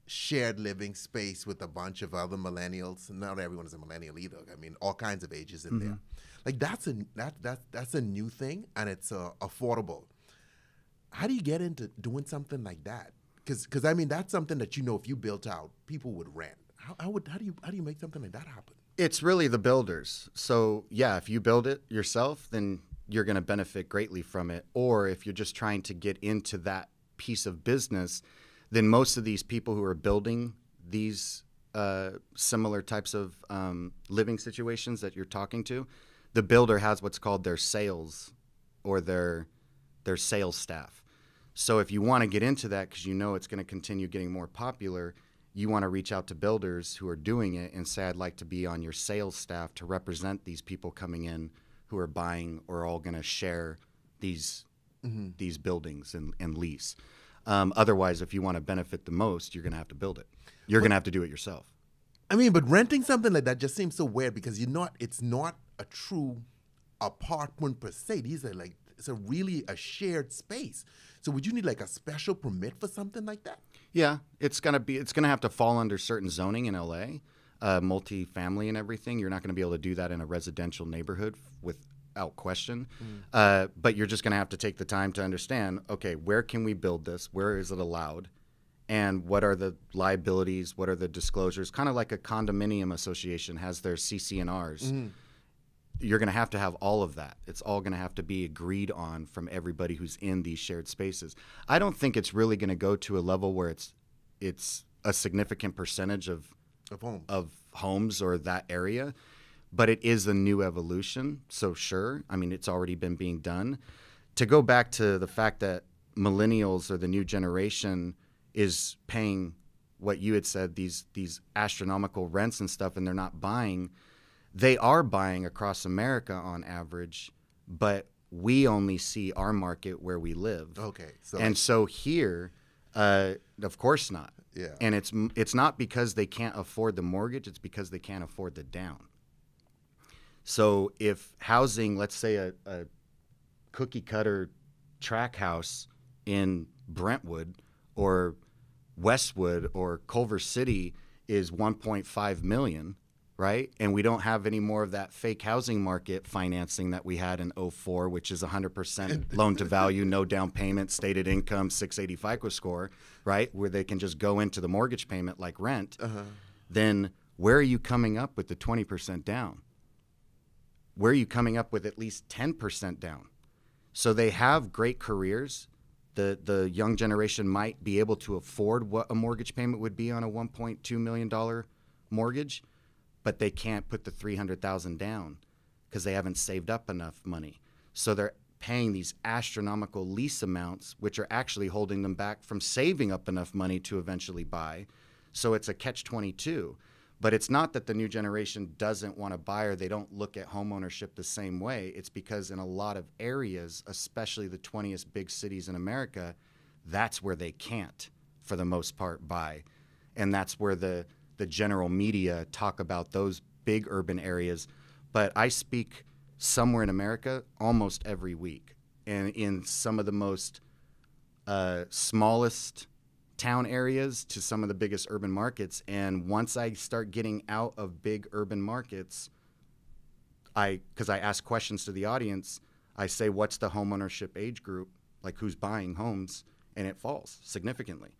shared living space with a bunch of other millennials. Not everyone is a millennial either. I mean, all kinds of ages in there. Like that's a new thing, and it's affordable. How do you get into doing something like that? Because I mean, that's something that if you built out, people would rent. How do you make something like that happen? It's really the builders. So yeah, if you build it yourself, then you're going to benefit greatly from it. Or if you're just trying to get into that piece of business, then most of these people who are building these similar types of living situations that you're talking to, the builder has what's called their sales or their sales staff. So if you want to get into that because you know it's going to continue getting more popular, you want to reach out to builders who are doing it and say, I'd like to be on your sales staff to represent these people coming in who are buying or all going to share these buildings and lease. Otherwise, if you want to benefit the most, you're going to have to build it. You're going to have to do it yourself. I mean, but renting something like that just seems so weird because it's not a true apartment per se. These are like, it's really a shared space. So would you need like a special permit for something like that? Yeah, it's gonna have to fall under certain zoning in LA, multifamily and everything. You're not gonna be able to do that in a residential neighborhood without question. But you're just gonna have to take the time to understand, okay, where can we build this? Where is it allowed? And what are the liabilities? What are the disclosures? Kind of like a condominium association has their CC&Rs. You're going to have all of that. It's all going to have to be agreed on from everybody who's in these shared spaces. I don't think it's really going to go to a level where it's a significant percentage of homes or that area, but it is a new evolution. So sure, I mean, it's already been being done. To go back to the fact that millennials or the new generation is paying what you had said, these astronomical rents and stuff, and they're not buying. They are buying across America on average, but we only see our market where we live. Okay. So here, of course not. Yeah. And it's not because they can't afford the mortgage, it's because they can't afford the down. So if housing, let's say a cookie cutter track house in Brentwood or Westwood or Culver City is 1.5 million, right? And we don't have any more of that fake housing market financing that we had in 2004, which is 100% loan to value, no down payment, stated income, 680 FICO score, right? Where they can just go into the mortgage payment like rent. Then where are you coming up with the 20% down? Where are you coming up with at least 10% down? So they have great careers. The young generation might be able to afford what a mortgage payment would be on a $1.2 million mortgage, but they can't put the $300,000 down because they haven't saved up enough money. So they're paying these astronomical lease amounts, which are actually holding them back from saving up enough money to eventually buy. So it's a catch-22. But it's not that the new generation doesn't want to buy or they don't look at homeownership the same way. It's because in a lot of areas, especially the 20th big cities in America, that's where they can't, for the most part, buy. And that's where the general media talk about those big urban areas. But I speak somewhere in America almost every week. And in some of the most smallest town areas to some of the biggest urban markets. And once I start getting out of big urban markets, because I ask questions to the audience, I say, what's the homeownership age group? Like who's buying homes? And it falls significantly.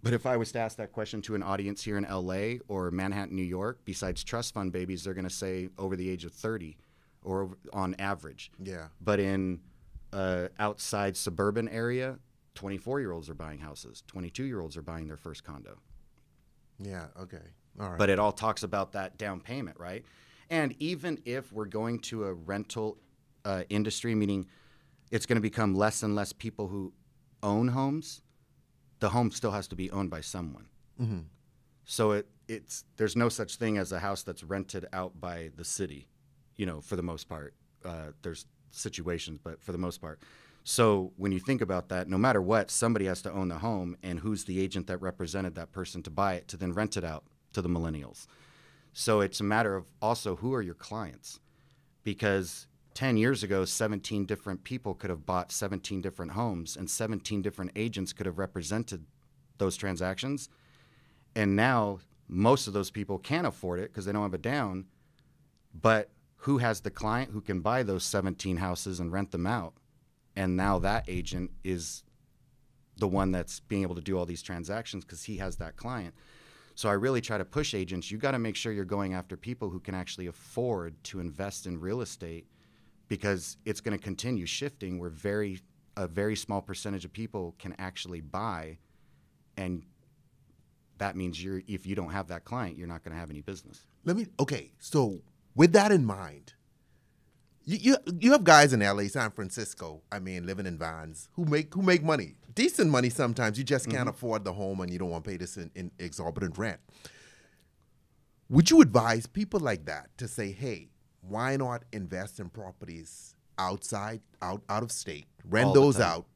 But if I was to ask that question to an audience here in LA or Manhattan, New York, besides trust fund babies, they're going to say over the age of 30 or on average. Yeah. But in outside suburban area, 24-year-olds are buying houses. 22-year-olds are buying their first condo. Yeah, okay. All right. But it all talks about that down payment, right? And even if we're going to a rental industry, meaning it's going to become less and less people who own homes, the home still has to be owned by someone. So there's no such thing as a house that's rented out by the city, for the most part. There's situations, but for the most part. So when you think about that, no matter what, somebody has to own the home, and who's the agent that represented that person to buy it, to then rent it out to the millennials. So it's a matter of also who are your clients? Because 10 years ago, 17 different people could have bought 17 different homes, and 17 different agents could have represented those transactions. And now most of those people can't afford it because they don't have a down. But who has the client who can buy those 17 houses and rent them out? And now that agent is the one that's being able to do all these transactions because he has that client. So I really try to push agents. You got to make sure you're going after people who can actually afford to invest in real estate because it's going to continue shifting. We're very a very small percentage of people can actually buy, and that means if you don't have that client, you're not going to have any business. Okay, so with that in mind, you have guys in LA, San Francisco, I mean, living in vans who make money, decent money sometimes. You just can't afford the home and you don't want to pay this in exorbitant rent. Would you advise people like that to say, hey, why not invest in properties out of state, rent those out,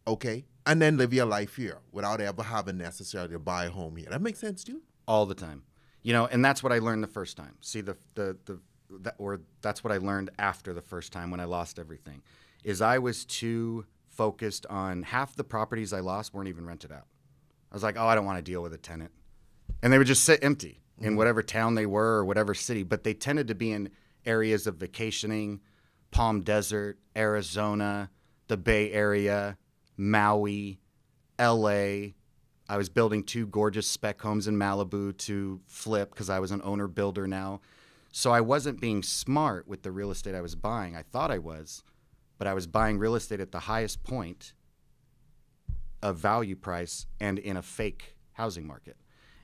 okay, and then live your life here without ever having necessarily to buy a home here? That makes sense to you? All the time. And that's what I learned the first time. See, that's what I learned after the first time when I lost everything, is I was too focused on half the properties I lost weren't even rented out. I was like, oh, I don't want to deal with a tenant. And they would just sit empty in whatever town they were or whatever city, but they tended to be in areas of vacationing, Palm Desert, Arizona, the Bay Area, Maui, LA. I was building 2 gorgeous spec homes in Malibu to flip because I was an owner builder now. So I wasn't being smart with the real estate I was buying. I thought I was, but I was buying real estate at the highest point of value price and in a fake housing market.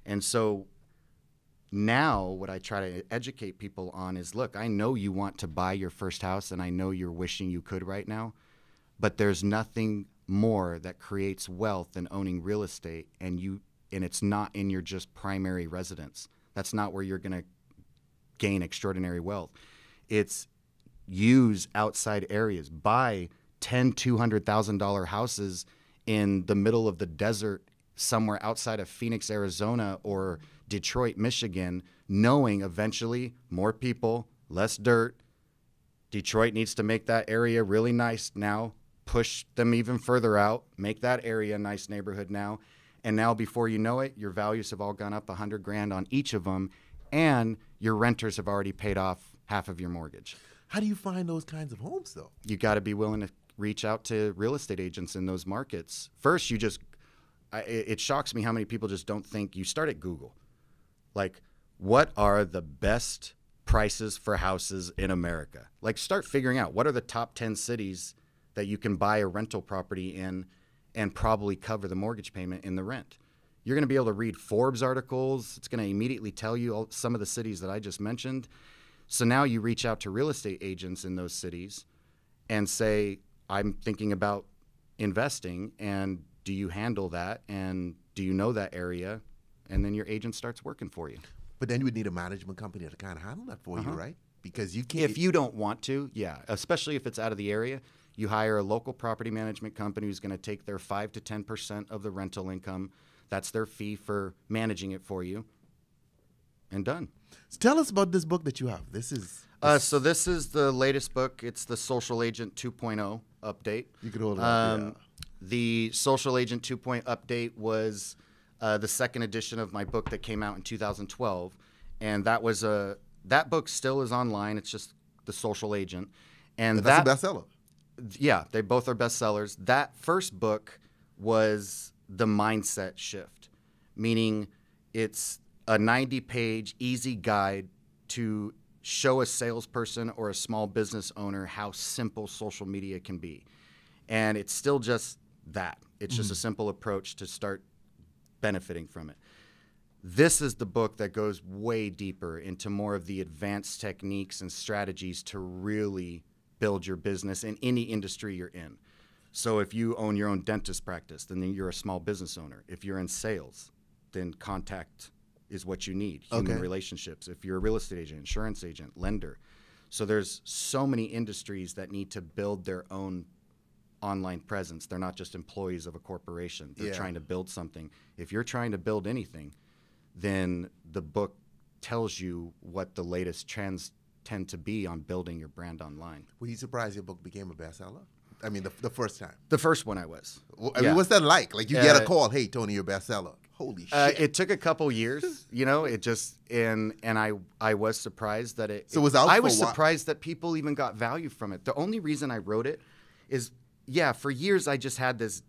And so now what I try to educate people on is, look, I know you want to buy your first house and I know you're wishing you could right now, but there's nothing more that creates wealth than owning real estate, and it's not in your just primary residence. That's not where you're going to gain extraordinary wealth. It's use outside areas. Buy $200,000 houses in the middle of the desert somewhere outside of Phoenix, Arizona, or Detroit, Michigan, knowing eventually more people, less dirt. Detroit needs to make that area really nice now. Push them even further out, make that area a nice neighborhood now. And now before you know it, your values have all gone up $100,000 on each of them, and your renters have already paid off half of your mortgage. How do you find those kinds of homes, though? You got to be willing to reach out to real estate agents in those markets. First, it shocks me how many people just don't think. You start at Google. Like, what are the best prices for houses in America? Like, start figuring out what are the top 10 cities that you can buy a rental property in and probably cover the mortgage payment in the rent. You're going to be able to read Forbes articles. It's going to immediately tell you some of the cities that I just mentioned. So now you reach out to real estate agents in those cities and say, I'm thinking about investing, and do you handle that? And do you know that area? And then your agent starts working for you. But then you would need a management company to kind of handle that for you, right? Because you can't. If you don't want to, yeah, especially if it's out of the area, you hire a local property management company who's going to take their 5 to 10% of the rental income. That's their fee for managing it for you. And done. So tell us about this book that you have. This is the latest book. It's the Social Agent 2.0 update. You could hold it up. Yeah. The Social Agent 2.0 update was the second edition of my book that came out in 2012, and that book still is online. It's just The Social Agent, and that's a bestseller. Yeah, they both are bestsellers. That first book was the mindset shift, meaning it's a 90-page easy guide to show a salesperson or a small business owner how simple social media can be. And it's still just that. It's just a simple approach to start benefiting from it. This is the book that goes way deeper into more of the advanced techniques and strategies to really build your business in any industry you're in. So if you own your own dentist practice, then you're a small business owner. If you're in sales, then contact is what you need, human relationships. If you're a real estate agent, insurance agent, lender. So there's so many industries that need to build their own online presence. They're not just employees of a corporation. They're trying to build something. If you're trying to build anything, then the book tells you what the latest trends tend to be on building your brand online. Were you surprised your book became a bestseller? I mean, the first time. The first one I was. I mean, what's that like? Like, you get a call, hey, Tony, you're a bestseller. Holy shit. It took a couple years, it just, and I was surprised that it. So it was out I for was a while. surprised that people even got value from it. The only reason I wrote it is, for years I just had this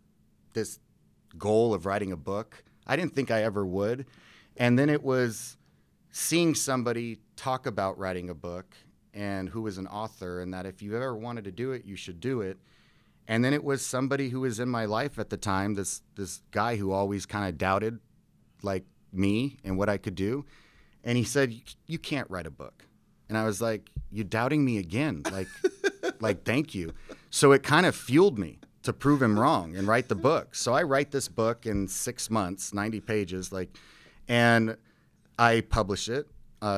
goal of writing a book. I didn't think I ever would. And then it was seeing somebody talk about writing a book and who was an author, and that if you ever wanted to do it, you should do it. And then it was somebody who was in my life at the time, this guy who always kind of doubted like me and what I could do. And he said, you can't write a book. And I was like, you doubting me again? Like, thank you. So it kind of fueled me to prove him wrong and write the book. So I write this book in 6 months, 90 pages, and I publish it,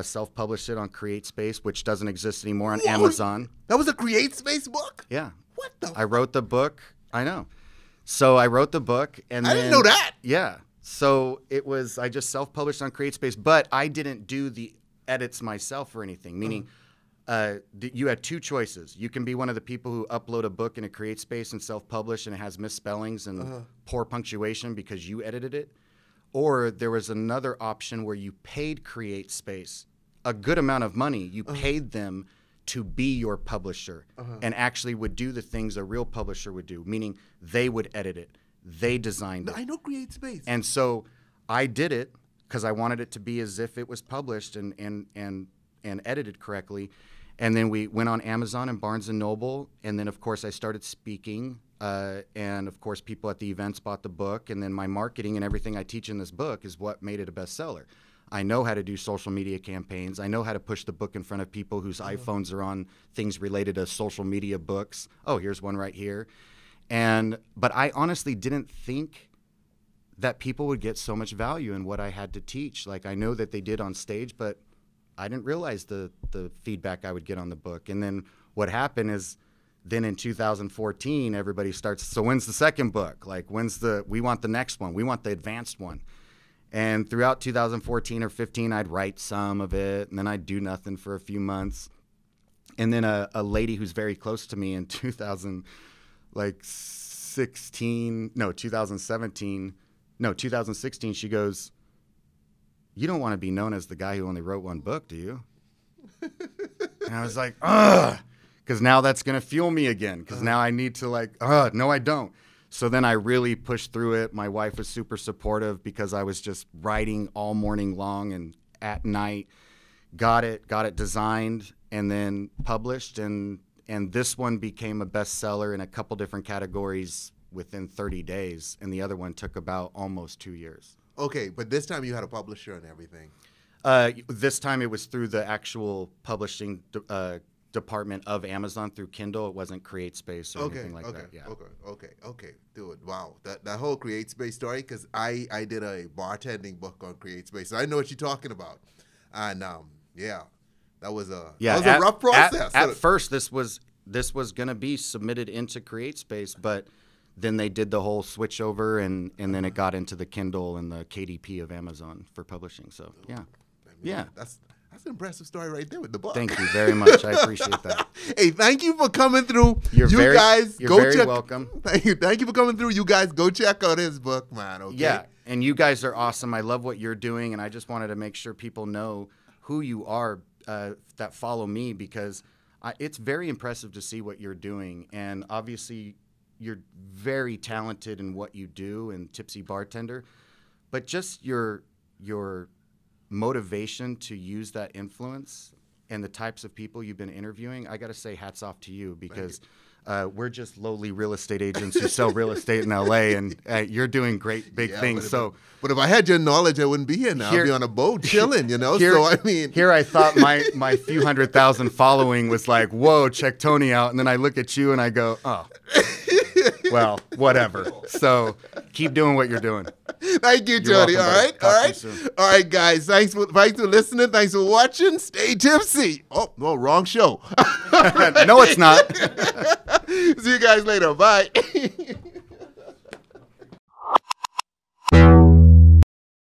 self-publish it on CreateSpace, which doesn't exist anymore on Amazon. That was a CreateSpace book? Yeah. What the? I wrote the book. I know. So I wrote the book, and I didn't know that. Yeah. So I just self-published on CreateSpace, but I didn't do the edits myself or anything, meaning you had two choices. You can be one of the people who upload a book in a CreateSpace and self-publish, and it has misspellings and poor punctuation because you edited it. Or there was another option where you paid CreateSpace a good amount of money. You paid them to be your publisher and actually would do the things a real publisher would do, meaning they would edit it. They designed it. I know CreateSpace. And so I did it because I wanted it to be as if it was published and edited correctly. And then we went on Amazon and Barnes & Noble. And then, of course, I started speaking. And, of course, people at the events bought the book. And then my marketing and everything I teach in this book is what made it a bestseller. I know how to do social media campaigns. I know how to push the book in front of people whose iPhones are on things related to social media books. Oh, here's one right here. But I honestly didn't think that people would get so much value in what I had to teach. Like, I know that they did on stage, but I didn't realize the feedback I would get on the book. And then what happened is then in 2014, everybody starts, so when's the second book? Like, we want the next one. We want the advanced one. And throughout 2014 or 15, I'd write some of it, and then I'd do nothing for a few months. And then a lady who's very close to me in 2016, she goes, you don't want to be known as the guy who only wrote one book, do you? And I was like, ugh, because now that's going to fuel me again, because now I need to no, I don't. So then I really pushed through it. My wife was super supportive because I was just writing all morning long and at night. Got it designed and then published. And this one became a bestseller in a couple different categories within 30 days. And the other one took about almost 2 years. Okay, but this time you had a publisher and everything. This time it was through the actual publishing department of Amazon through Kindle. It wasn't CreateSpace or anything like that. Yeah. Okay, dude. Wow, that whole CreateSpace story, because I did a bartending book on CreateSpace, so I know what you're talking about. And that was a rough process. At first, this was going to be submitted into CreateSpace, but then they did the whole switch over, and then it got into the Kindle and the KDP of Amazon for publishing. So that's an impressive story right there with the book. Thank you very much. I appreciate that. Hey, thank you for coming through. You're very welcome. Thank you for coming through. You guys go check out his book, man. Okay. Yeah, and you guys are awesome. I love what you're doing, and I just wanted to make sure people know who you are that follow me, because it's very impressive to see what you're doing, and obviously you're very talented in what you do and Tipsy Bartender, but just your motivation to use that influence and the types of people you've been interviewing, I got to say hats off to you, because we're just lowly real estate agents who sell real estate in LA, and you're doing great big things. But if I had your knowledge, I wouldn't be here now. I'd be on a boat chilling, you know? So I mean, here I thought my few 100,000 following was like, whoa, check Tony out. And then I look at you and I go, oh, well, whatever. So keep doing what you're doing. Thank you, Tony. All right, guys. Thanks for listening. Thanks for watching. Stay tipsy. Oh, well, wrong show. No, it's not. See you guys later. Bye.